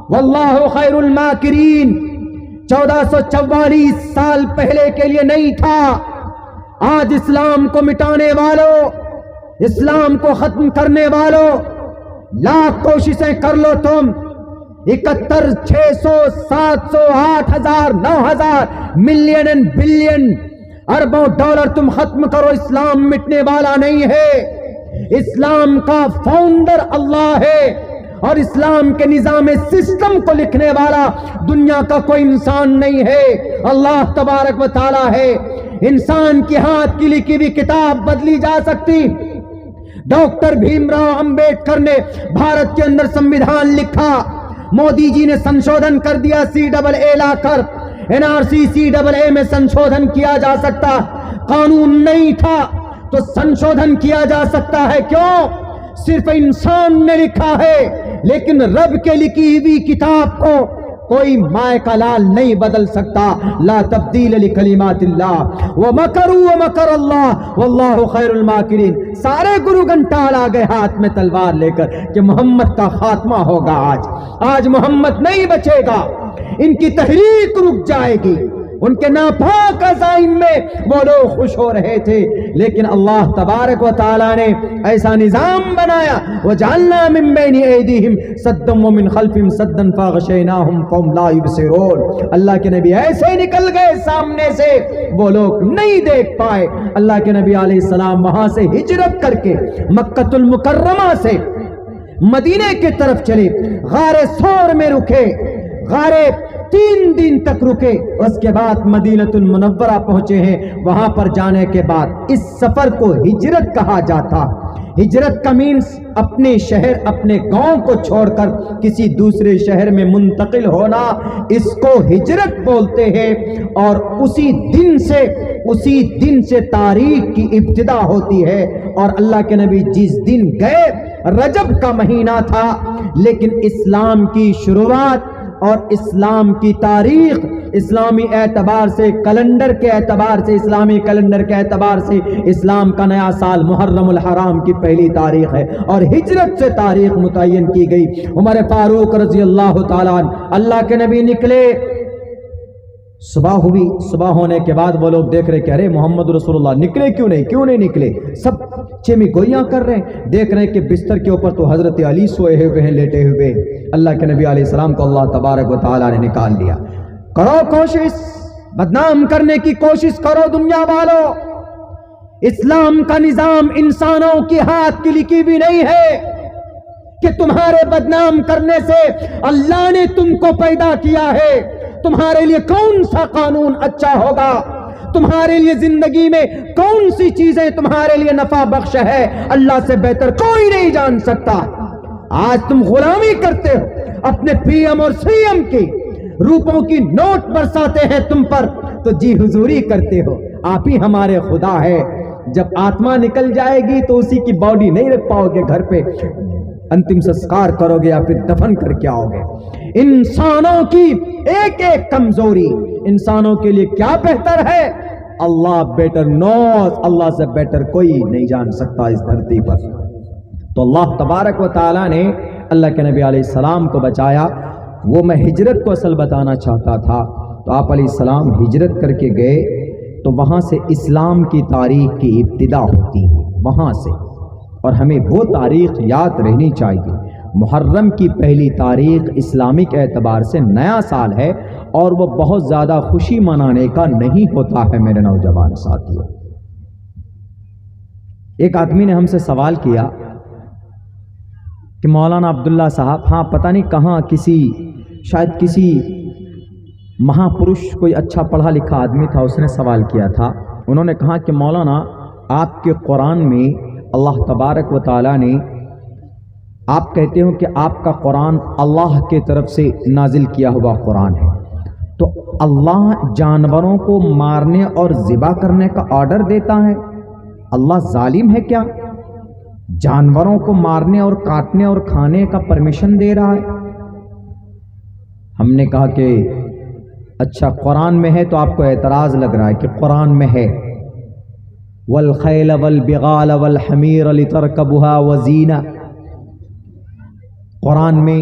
واللہ خیر الماکرین 1444 سال پہلے کے لیے نہیں تھا. آج اسلام کو مٹانے والوں، اسلام کو ختم کرنے والوں، لاکھ کوششیں کر لو تم، 71 600 700 8000 9000 ملین اینڈ بلین اربوں ڈالر تم ختم کرو، اسلام مٹنے والا نہیں ہے. اسلام کا فاؤنڈر اللہ ہے، اور اسلام کے نظام سسٹم کو لکھنے والا دنیا کا کوئی انسان نہیں ہے، اللہ تبارک و تعالی ہے. انسان کی ہاتھ کی لکھی ہوئی کتاب بدلی جا سکتی. ڈاکٹر بھیم راؤ امبیڈکر نے بھارت کے اندر سمویدھان لکھا، مودی جی نے سنشودھن کر دیا CAA لا کر، NRC CAA میں سنشودھن کیا جا سکتا. قانون نہیں تھا تو سنشودھن کیا جا سکتا ہے. کیوں؟ صرف انسان نے لکھا ہے، لیکن رب کے لکھی ہوئی کتاب کو کوئی مائے کا لال نہیں بدل سکتا. لا تبدیل لکلمات اللہ ومکروا ومکر اللہ واللہ خیر الماکرین. سارے گرو گھنٹال آ گئے ہاتھ میں تلوار لے کر کہ محمد کا خاتمہ ہوگا. آج محمد نہیں بچے گا، ان کی تحریک رک جائے گی. ان کے ناپاک عزائم میں وہ لوگ خوش ہو رہے تھے، لیکن اللہ تبارک و تعالی نے ایسا نظام بنایا، وَجَعَلْنَا مِن بَيْنِ أَيْدِيهِمْ سَدًّا وَمِنْ خَلْفِهِمْ سَدًّا فَأَغْشَيْنَاهُمْ فَهُمْ لَا يُبْصِرُونَ. اللہ کے نبی ایسے نکل گئے سامنے سے، وہ لوگ نہیں دیکھ پائے. اللہ کے نبی علیہ السلام وہاں سے ہجرت کر کے مکۃ المکرمہ سے مدینے کی طرف چلے، غار ثور میں رکے، غار 3 دن تک رکے، اس کے بعد مدینۃ المنورہ پہنچے ہیں. وہاں پر جانے کے بعد اس سفر کو ہجرت کہا جاتا. ہجرت کا مینس اپنے شہر، اپنے گاؤں کو چھوڑ کر کسی دوسرے شہر میں منتقل ہونا، اس کو ہجرت بولتے ہیں. اور اسی دن سے تاریخ کی ابتدا ہوتی ہے. اور اللہ کے نبی جس دن گئے رجب کا مہینہ تھا، لیکن اسلام کی شروعات اور اسلام کی تاریخ اسلامی اعتبار سے، کیلنڈر کے اعتبار سے، اسلامی کیلنڈر کے اعتبار سے اسلام کا نیا سال محرم الحرام کی پہلی تاریخ ہے، اور ہجرت سے تاریخ متعین کی گئی. عمر فاروق رضی اللہ تعالیٰ عنہ، اللہ کے نبی نکلے، صبح ہوئی. صبح ہونے کے بعد وہ لوگ دیکھ رہے کہ ارے محمد رسول اللہ نکلے کیوں نہیں نکلے. سب چمی گوئیاں کر رہے ہیں، دیکھ رہے ہیں کہ بستر کے اوپر تو حضرت علی سوئے ہوئے ہیں، لیٹے ہوئے. اللہ کے نبی علیہ السلام کو اللہ تبارک و تعالیٰ نے نکال لیا. کرو کوشش، بدنام کرنے کی کوشش کرو دنیا والوں. اسلام کا نظام انسانوں کی ہاتھ کی لکھی بھی نہیں ہے کہ تمہارے بدنام کرنے سے اللہ نے تم کو پیدا کیا ہے. تمہارے لیے کون سا قانون اچھا ہوگا؟ تمہارے لیے زندگی میں کون سی چیزیں تمہارے لیے نفع بخش ہے؟ اللہ سے بہتر کوئی نہیں جان سکتا. آج تم غلامی کرتے ہو اپنے PM اور CM کی، روپوں کی نوٹ برساتے ہیں تم پر تو جی حضوری کرتے ہو. آپ ہی ہمارے خدا ہے. جب آتما نکل جائے گی تو اسی کی باڈی نہیں رکھ پاؤ گے گھر پہ، انتم سسکار کرو گے یا پھر دفن کر کے آؤ گے. انسانوں کی ایک ایک کمزوری انسانوں کے لیے کیا بہتر ہے؟ اللہ بیٹر نوز، اللہ سے بیٹر کوئی نہیں جان سکتا اس دھرتی پر. تو اللہ تبارک و تعالیٰ نے اللہ کے نبی علیہ السلام کو بچایا. وہ میں ہجرت کو اصل بتانا چاہتا تھا. تو آپ علیہ السلام ہجرت کر کے گئے تو وہاں سے اسلام کی تاریخ کی ابتدا ہوتی ہے وہاں سے، اور ہمیں وہ تاریخ یاد رہنی چاہیے. محرم کی پہلی تاریخ اسلامک اعتبار سے نیا سال ہے، اور وہ بہت زیادہ خوشی منانے کا نہیں ہوتا ہے میرے نوجوان ساتھیوں. ایک آدمی نے ہم سے سوال کیا کہ مولانا عبداللہ صاحب، ہاں پتہ نہیں کہاں شاید کسی مہا پرش کوئی اچھا پڑھا لکھا آدمی تھا، اس نے سوال کیا تھا. انہوں نے کہا کہ مولانا آپ کے قرآن میں اللہ تبارک و تعالیٰ نے، آپ کہتے ہو کہ آپ کا قرآن اللہ کے طرف سے نازل کیا ہوا قرآن ہے، تو اللہ جانوروں کو مارنے اور ذبح کرنے کا آرڈر دیتا ہے؟ اللہ ظالم ہے کیا؟ جانوروں کو مارنے اور کاٹنے اور کھانے کا پرمیشن دے رہا ہے؟ ہم نے کہا کہ اچھا قرآن میں ہے تو آپ کو اعتراض لگ رہا ہے کہ قرآن میں ہے والخیل والبغال والحمیر لترکبها وزینہ. قرآن میں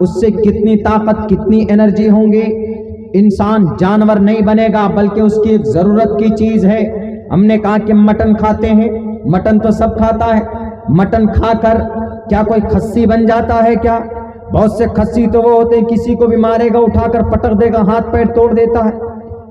اس سے کتنی طاقت کتنی انرجی ہوں گے. انسان جانور نہیں بنے گا بلکہ اس کی ایک ضرورت کی چیز ہے. ہم نے کہا کہ مٹن کھاتے ہیں, مٹن تو سب کھاتا ہے, مٹن کھا کر کیا کوئی خصی بن جاتا ہے کیا؟ بہت سے خصی تو وہ ہوتے ہیں کسی کو بھی مارے گا اٹھا کر پٹک دے گا, ہاتھ پیر توڑ دیتا ہے.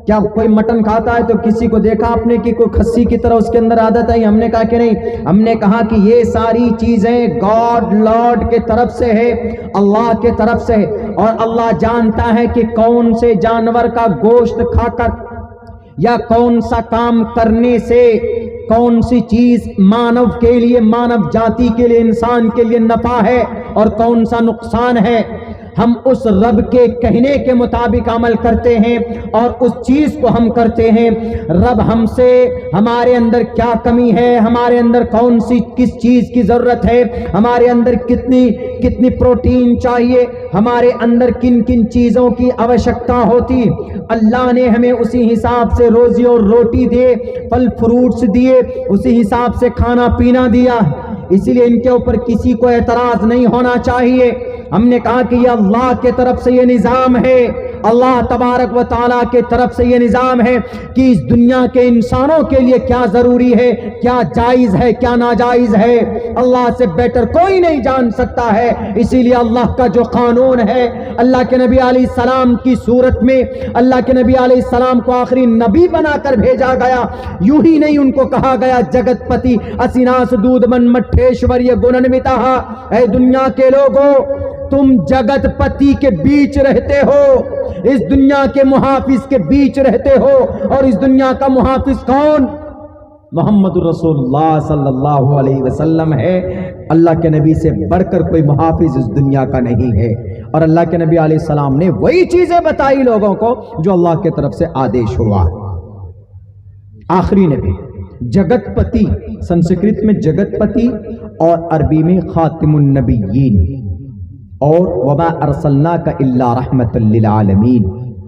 کیا کوئی مٹن کھاتا ہے تو کسی کو دیکھا آپ نے کہ کوئی خصی کی طرح اس کے اندر عادت ہے؟ ہم نے کہا کہ نہیں. ہم نے کہا کہ یہ ساری چیزیں گاڈ لارڈ کے طرف سے ہے, اللہ کے طرف سے ہے, اور اللہ جانتا ہے کہ کون سے جانور کا گوشت کھا کر یا کون سا کام کرنے سے کون سی چیز مانو کے لیے, مانو جاتی کے لیے, انسان کے لیے نفع ہے اور کون سا نقصان ہے. ہم اس رب کے کہنے کے مطابق عمل کرتے ہیں اور اس چیز کو ہم کرتے ہیں. رب ہم سے ہمارے اندر کیا کمی ہے, ہمارے اندر کون سی کس چیز کی ضرورت ہے, ہمارے اندر کتنی پروٹین چاہیے, ہمارے اندر کن کن چیزوں کی آوشکتا ہوتی, اللہ نے ہمیں اسی حساب سے روزی اور روٹی دیے, پھل فروٹس دیے, اسی حساب سے کھانا پینا دیا. اسی لیے ان کے اوپر کسی کو اعتراض نہیں ہونا چاہیے. ہم نے کہا کہ یہ اللہ کے طرف سے یہ نظام ہے, اللہ تبارک و تعالیٰ کے طرف سے یہ نظام ہے کہ اس دنیا کے انسانوں کے لیے کیا ضروری ہے, کیا جائز ہے, کیا ناجائز ہے, اللہ سے بیٹر کوئی نہیں جان سکتا ہے. اسی لیے اللہ کا جو قانون ہے, اللہ کے نبی علیہ السلام کی صورت میں اللہ کے نبی علیہ السلام کو آخری نبی بنا کر بھیجا گیا. یوں ہی نہیں ان کو کہا گیا جگت پتی اسیناس دودھ من مٹھیشور یہ گننوتہ. اے دنیا کے لوگوں, تم جگت پتی کے بیچ رہتے ہو, اس دنیا کے محافظ کے بیچ رہتے ہو, اور اس دنیا کا محافظ کون؟ محمد رسول اللہ صلی اللہ علیہ وسلم ہے. اللہ کے نبی سے بڑھ کر کوئی محافظ اس دنیا کا نہیں ہے, اور اللہ کے نبی علیہ السلام نے وہی چیزیں بتائی لوگوں کو جو اللہ کی طرف سے آدیش ہوا. آخری نبی جگت پتی, سنسکرت میں جگت پتی اور عربی میں خاتم النبیین, اور وما ارسلناک الا رحمت للعالمین.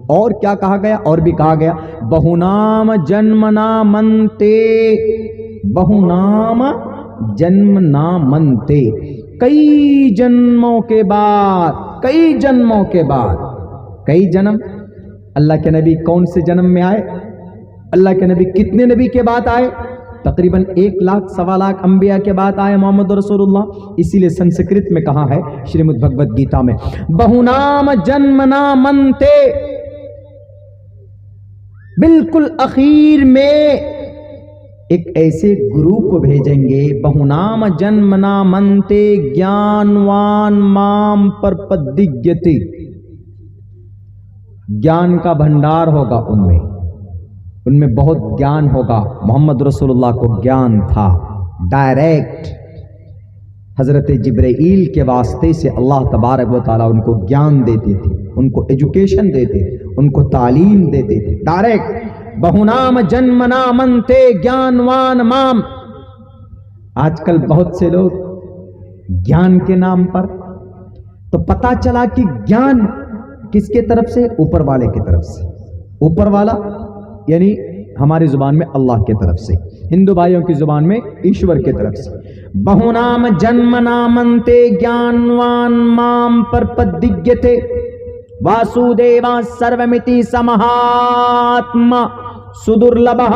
اور کیا کہا گیا؟ اور بھی کہا گیا بہونام جنم نامنتے, بہونام جنم نامنتے, کئی جنموں کے بعد, کئی جنموں کے بعد, کئی جنم. اللہ کے نبی کون سے جنم میں آئے؟ اللہ کے نبی کتنے نبی کے بعد آئے؟ تقریباً 1,00,000-1.25 انبیاء کے بعد آئے محمد رسول اللہ. اسی لیے سنسکرت میں کہا ہے شریمد بھگوت گیتا میں بہونام جنم نامنتے, بالکل اخیر میں ایک ایسے گرو کو بھیجیں گے, بہونام جنم نامنتے گیانوان مام پرپدیگیتے, گیان کا بھنڈار ہوگا ان میں بہت گیان ہوگا. محمد رسول اللہ کو گیان تھا ڈائریکٹ, حضرت جبرائیل کے واسطے سے اللہ تبارک و تعالیٰ ان کو گیان دیتے تھے, ان کو ایجوکیشن دیتے تھے, ان کو تعلیم دیتے تھے ڈائریکٹ. بہونام جنم نامنتے گیانوان مام. آج کل بہت سے لوگ گیان کے نام پر, تو پتا چلا کہ گیان کس کے طرف سے؟ اوپر والے کی طرف سے. اوپر والا یعنی ہماری زبان میں اللہ کی طرف سے, ہندو بھائیوں کی زبان میں ایشور کی طرف سے. بہونام جنم نامنتے گیانوان مام پرپدیگیتے واسودیوا سرومتی سمہاتما سدرلبھഃ.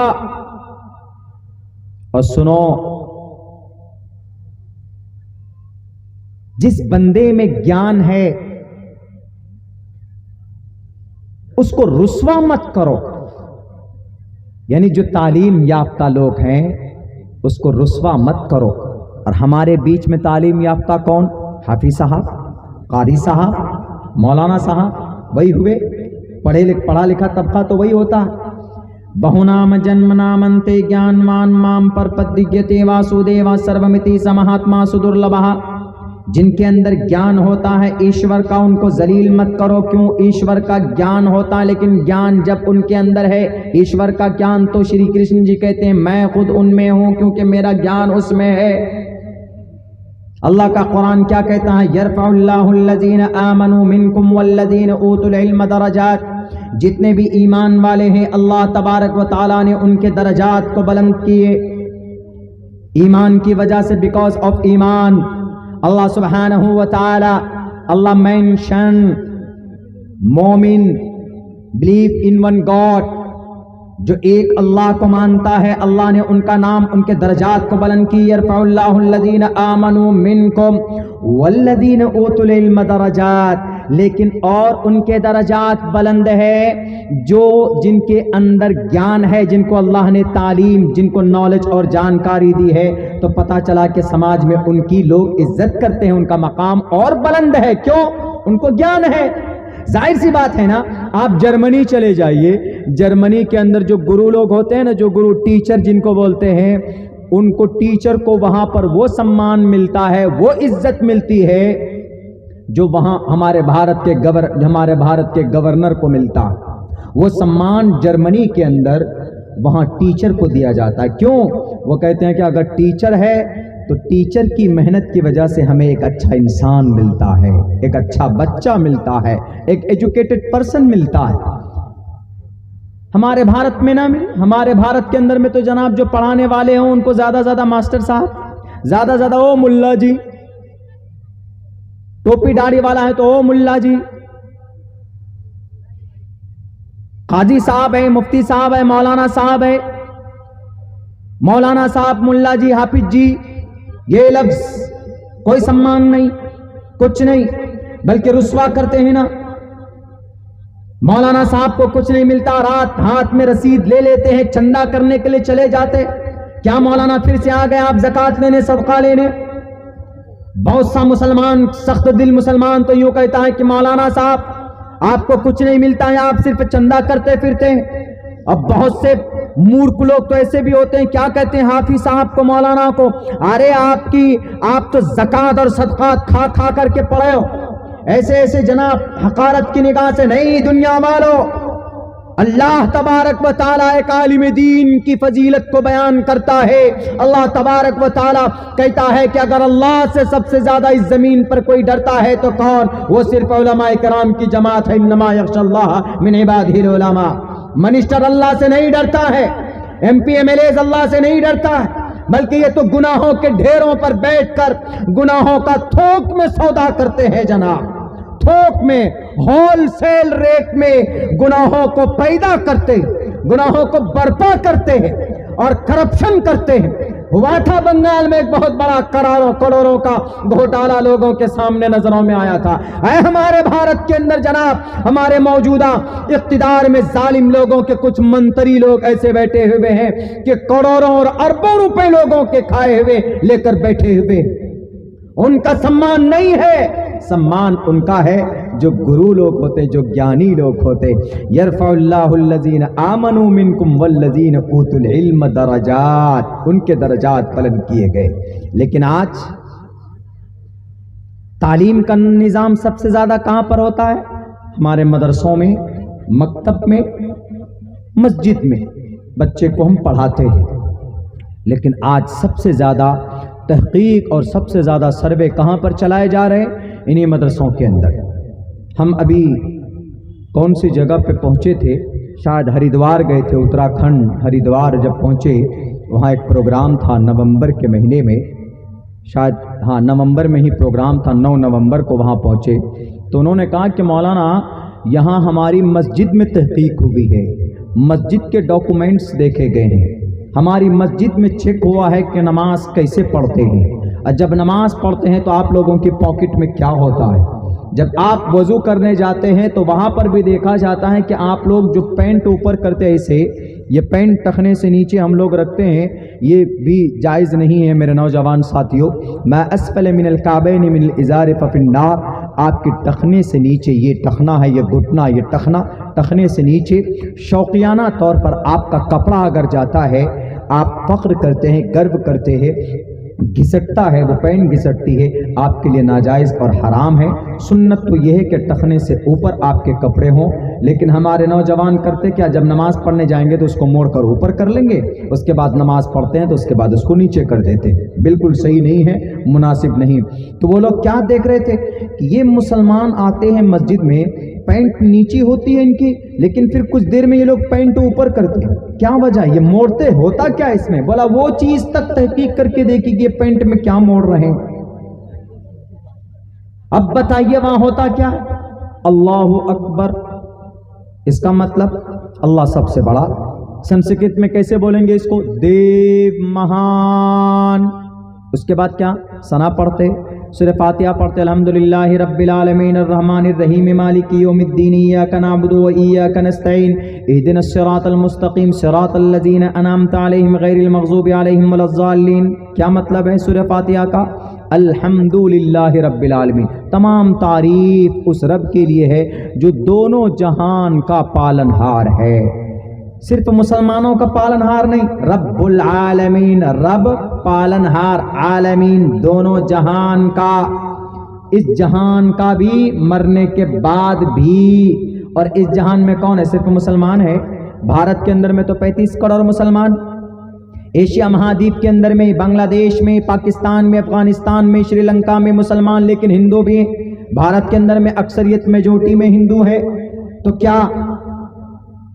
اور سنو, جس بندے میں گیان ہے اس کو رسوا مت کرو. یعنی جو تعلیم یافتہ لوگ ہیں اس کو رسوا مت کرو. اور ہمارے بیچ میں تعلیم یافتہ کون؟ حافظ صاحب, قاری صاحب, مولانا صاحب, وہی ہوئے. پڑھا لکھا طبقہ تو وہی ہوتا ہے. بہونام جنم نامنتے گیانوان مام پرپدیگیتے واسودیوا سرومتی سمہاتما سدرلبھഃ. جن کے اندر گیان ہوتا ہے ایشور کا, ان کو ذلیل مت کرو. کیوں؟ ایشور کا گیان ہوتا ہے, لیکن گیان جب ان کے اندر ہے, ایشور کا گیان, تو شری کرشن جی کہتے ہیں میں خود ان میں ہوں کیونکہ میرا گیان اس میں ہے. اللہ کا قرآن کیا کہتا ہے؟ یرفع اللہ الذین آمنوا منکم والذین اوتوا العلم درجات. جتنے بھی ایمان والے ہیں اللہ تبارک و تعالیٰ نے ان کے درجات کو بلند کیے ایمان کی وجہ سے. بیکاز آف ایمان اللہ سبحانہ و تعالی Allah mentioned مومن بلیو ان ون گاڈ، جو ایک اللہ کو مانتا ہے، اللہ نے ان کا نام، ان کے درجات کو بلند کی. یرفع اللہ الذین آمنوا منکم والذین اوتوا العلم درجات، لیکن اور ان کے درجات بلند ہے جو جن کے اندر گیان ہے، جن کو اللہ نے تعلیم، جن کو نالج اور جانکاری دی ہے. تو پتہ چلا کہ سماج میں ان کی لوگ عزت کرتے ہیں، ان کا مقام اور بلند ہے. کیوں؟ ان کو گیان ہے. ظاہر سی بات ہے نا. آپ جرمنی چلے جائیے، جرمنی کے اندر جو گرو لوگ ہوتے ہیں نا، جو گرو ٹیچر جن کو بولتے ہیں، ان کو ٹیچر کو وہاں پر وہ سمان ملتا ہے، وہ عزت ملتی ہے جو وہاں ہمارے بھارت کے گورنر کو ملتا. وہ سمان جرمنی کے اندر وہاں ٹیچر کو دیا جاتا ہے. کیوں؟ وہ کہتے ہیں کہ اگر ٹیچر ہے تو ٹیچر کی محنت کی وجہ سے ہمیں ایک اچھا انسان ملتا ہے، ایک اچھا بچہ ملتا ہے، ایک ایجوکیٹڈ پرسن ملتا ہے. ہمارے بھارت میں نہ مل. ہمارے بھارت کے اندر میں تو جناب جو پڑھانے والے ہوں ان کو زیادہ زیادہ ماسٹر صاحب، زیادہ زیادہ او ملا جی، ٹوپی داڑھی والا ہے تو او ملا جی، قاضی صاحب ہے، مفتی صاحب ہے، مولانا صاحب ہے، مولانا صاحب، ملا جی، حافظ جی. یہ لفظ کوئی سمان نہیں، کچھ نہیں، بلکہ رسوا کرتے ہیں نا. مولانا صاحب کو کچھ نہیں ملتا، رات ہاتھ میں رسید لے لیتے ہیں، چندہ کرنے کے لیے چلے جاتے. کیا مولانا پھر سے آ گئے آپ زکوٰۃ لینے، صدقہ لینے؟ بہت سا مسلمان، سخت دل مسلمان تو یوں کہتا ہے کہ مولانا صاحب آپ کو کچھ نہیں ملتا ہے، آپ صرف چندہ کرتے پھرتے ہیں. اب بہت سے مورخ لوگ تو ایسے بھی ہوتے ہیں، کیا کہتے ہیں حافظ صاحب کو، مولانا کو، ارے آپ تو زکوٰۃ اور صدقات کھا کھا کر کے پڑے ہو. ایسے ایسے جناب حقارت کی نگاہ سے نہیں. دنیا والو، اللہ تبارک و تعالیٰ ایک عالم دین کی فضیلت کو بیان کرتا ہے. اللہ تبارک و تعالیٰ کہتا ہے کہ اگر اللہ سے سب سے زیادہ اس زمین پر کوئی ڈرتا ہے تو کون؟ وہ صرف علماء کرام کی جماعت ہے. انما یخشی اللہ من عبادہ العلماء. منسٹر اللہ سے نہیں ڈرتا ہے، M P M L As اللہ سے نہیں ڈرتا ہے، بلکہ یہ تو گناہوں کے ڈھیروں پر بیٹھ کر گناہوں کا تھوک میں سودا کرتے ہیں جناب. تھوک میں، ہول سیل ریٹ میں گناہوں کو پیدا کرتے، گناہوں کو برپا کرتے ہیں اور کرپشن کرتے ہیں. ہوا تھا بنگال میں ایک بہت بڑا کروڑوں کا گھوٹالا لوگوں کے سامنے نظروں میں آیا تھا. اے ہمارے بھارت کے اندر جناب، ہمارے موجودہ اقتدار میں ظالم لوگوں کے کچھ منتری لوگ ایسے بیٹھے ہوئے ہیں کہ کروڑوں اور اربوں روپے لوگوں کے کھائے ہوئے لے کر بیٹھے ہوئے. ان کا سمان نہیں ہے، سمان ان کا ہے جو گرو لوگ ہوتے، جو گیانی لوگ ہوتے. یرفع اللہ الذین آمنوا منکم والذین اوتوا العلم درجات، ان کے درجات بلند کیے گئے. لیکن آج تعلیم کا نظام سب سے زیادہ کہاں پر ہوتا ہے؟ ہمارے مدرسوں میں، مکتب میں، مسجد میں بچے کو ہم پڑھاتے ہیں. لیکن آج سب سے زیادہ تحقیق اور سب سے زیادہ سروے کہاں پر چلائے جا رہے ہیں؟ انہی مدرسوں کے اندر. ہم ابھی کون سی جگہ پہ پہنچے تھے؟ شاید ہریدوار گئے تھے، اتراکھنڈ ہریدوار جب پہنچے وہاں ایک پروگرام تھا نومبر کے مہینے میں، شاید ہاں نومبر میں ہی پروگرام تھا، 9 نومبر کو وہاں پہنچے. تو انہوں نے کہا کہ مولانا یہاں ہماری مسجد میں تحقیق ہوئی ہے، مسجد کے ڈاکومنٹس دیکھے گئے ہیں، ہماری مسجد میں چیک ہوا ہے کہ نماز کیسے پڑھتے ہیں، اور جب نماز پڑھتے ہیں تو آپ لوگوں کی پاکٹ میں کیا ہوتا ہے. جب آپ وضو کرنے جاتے ہیں تو وہاں پر بھی دیکھا جاتا ہے کہ آپ لوگ جو پینٹ اوپر کرتے ہیں، اسے یہ پینٹ ٹخنے سے نیچے ہم لوگ رکھتے ہیں، یہ بھی جائز نہیں ہے میرے نوجوان ساتھیوں. ما اسفل من الکعبین من الازار ففی النار. آپ کے ٹخنے سے نیچے، یہ ٹخنا ہے، یہ گھٹنا، یہ ٹخنے سے نیچے شوقیانہ طور پر آپ کا کپڑا اگر جاتا ہے، آپ فخر کرتے ہیں، گرو کرتے ہیں، گھسٹتا ہے، وہ پینٹ گھسٹتی ہے، آپ کے لیے ناجائز اور حرام ہے. سنت تو یہ ہے کہ ٹخنے سے اوپر آپ کے کپڑے ہوں. لیکن ہمارے نوجوان کرتے کیا؟ جب نماز پڑھنے جائیں گے تو اس کو موڑ کر اوپر کر لیں گے، اس کے بعد نماز پڑھتے ہیں تو اس کے بعد اس کو نیچے کر دیتے. بالکل صحیح نہیں ہے، مناسب نہیں. تو وہ لوگ کیا دیکھ رہے تھے کہ یہ مسلمان آتے ہیں مسجد میں، پینٹ نیچی ہوتی ہے ان کی، لیکن پھر کچھ دیر میں یہ لوگ پینٹ اوپر کرتے ہیں. کیا وجہ؟ یہ موڑتے ہوتا کیا اس میں؟ بولا وہ چیز تک تحقیق کر کے دیکھی کہ یہ پینٹ میں کیا موڑ رہے ہیں. اب بتائیے وہاں ہوتا کیا ہے؟ اللہ اکبر، اس کا مطلب اللہ سب سے بڑا. سنسکرت میں کیسے بولیں گے اس کو؟ دیو مہان. اس کے بعد کیا ثنا پڑھتے، سورہ فاتحہ پڑھتے، الحمدللہ رب العالمین الرحمن الرحیم مالک یوم الدین ایاک نعبد و ایاک نستعین اہدنا الصراط المستقیم صراط الذین انعمت علیہم غیر المغضوب علیہم ولا الضالین. کیا مطلب ہے سورہ فاتحہ کا؟ الحمدللہ رب العالمین، تمام تعریف اس رب کے لیے ہے جو دونوں جہان کا پالنہار ہے. صرف مسلمانوں کا پالنہار نہیں، رب العالمین، رب پالنہار، عالمین دونوں جہان کا. اس جہان کا بھی، مرنے کے بعد بھی. اور اس جہان میں کون ہے؟ صرف مسلمان ہے. بھارت کے اندر میں تو 35 کروڑ مسلمان، ایشیا مہادیپ کے اندر میں، بنگلہ دیش میں، پاکستان میں، افغانستان میں، شری لنکا میں مسلمان، لیکن ہندو بھی ہیں. بھارت کے اندر میں اکثریت میجورٹی میں ہندو ہے. تو کیا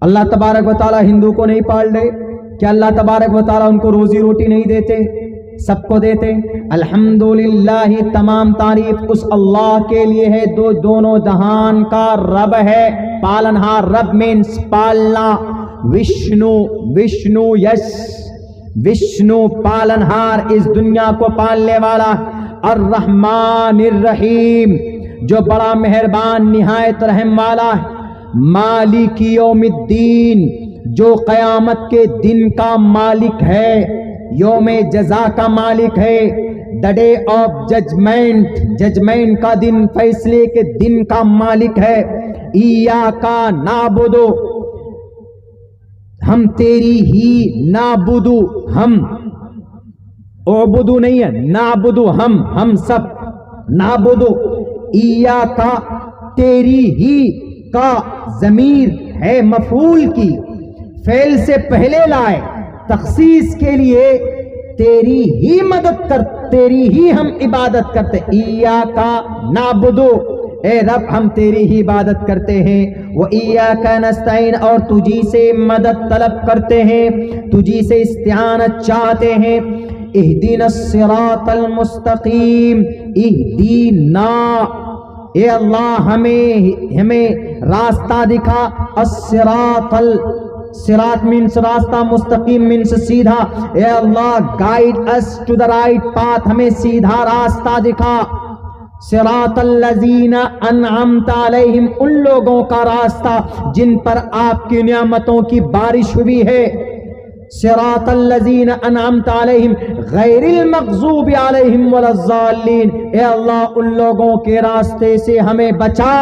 اللہ تبارک و تعالیٰ ہندو کو نہیں پال رہے؟ کیا اللہ تبارک و تعالیٰ ان کو روزی روٹی نہیں دیتے؟ سب کو دیتے. الحمدللہ، تمام تعریف اس اللہ کے لیے ہے دونوں جہان کا رب ہے، پالنہار. رب مینس پالنا. وشنو یس، وشنو پالنہار، اس دنیا کو پالنے والا. الرحمن الرحیم، جو بڑا مہربان نہایت رحم والا ہے. مالک یوم الدین، جو قیامت کے دن کا مالک ہے، یوم جزا کا مالک ہے. The day of judgement, judgement کا دن، فیصلے کے دن کا مالک ہے. ایاک نعبد، ہم تیری ہی، نعبد ہم، اعبدو نہیں ہے، نعبد ہم سب، نعبد. ایاک تیری ہی کا ضمیر ہے مفعول کی، فعل سے پہلے لائے تخصیص کے لیے. تیری ہی مدد کر، تیری ہی ہم عبادت کرتے. ایاک نعبد، اے رب ہم تیری ہی عبادت کرتے ہیں. وَإِيَّاكَ نَسْتَعِينُ، اور تجھی سے مدد طلب کرتے ہیں، تجھی سے استعانت چاہتے ہیں. اہدنا الصراط المستقیم، اہدنا، اے اللہ ہمیں راستہ دکھا. الصراط، صراط مینس راستہ، مستقیم مینس سیدھا. اے اللہ guide us to the right path, ہمیں سیدھا راستہ دکھا. صراط الذین انعمت علیہم، ان لوگوں کا راستہ جن پر آپ کی نعمتوں کی بارش ہوئی ہے. صراط الذین انعمت علیہم غیر المغضوب علیہم ولا الضالین، اے اللہ ان لوگوں کے راستے سے ہمیں بچا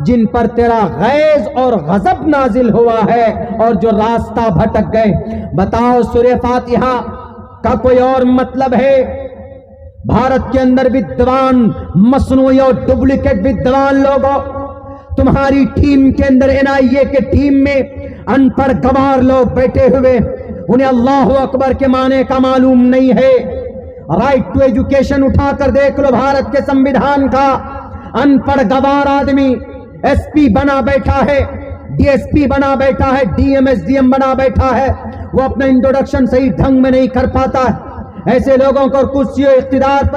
جن پر تیرا غیظ اور غضب نازل ہوا ہے اور جو راستہ بھٹک گئے. بتاؤ سورہ فاتحہ کا کوئی اور مطلب ہے؟ بھارت کے اندر ودوان، مصنوعی اور ڈپلیکیٹ ودوان لوگوں، تمہاری ٹیم کے اندر NIA کے ٹیم میں ان پڑھ گوار لوگ بیٹھے ہوئے، انہیں اللہ اکبر کے معنی کا معلوم نہیں ہے. رائٹ ٹو ایجوکیشن اٹھا کر دیکھ لو بھارت کے سنویدھان کا. ان پڑھ گوار آدمی SP بنا بیٹھا ہے، DSP بنا بیٹھا ہے، DM SDM بنا بیٹھا ہے، وہ اپنا انٹروڈکشن صحیح ڈھنگ میں نہیں کر پاتا ہے. ایسے لوگوں کو کرسی و اقتدار پر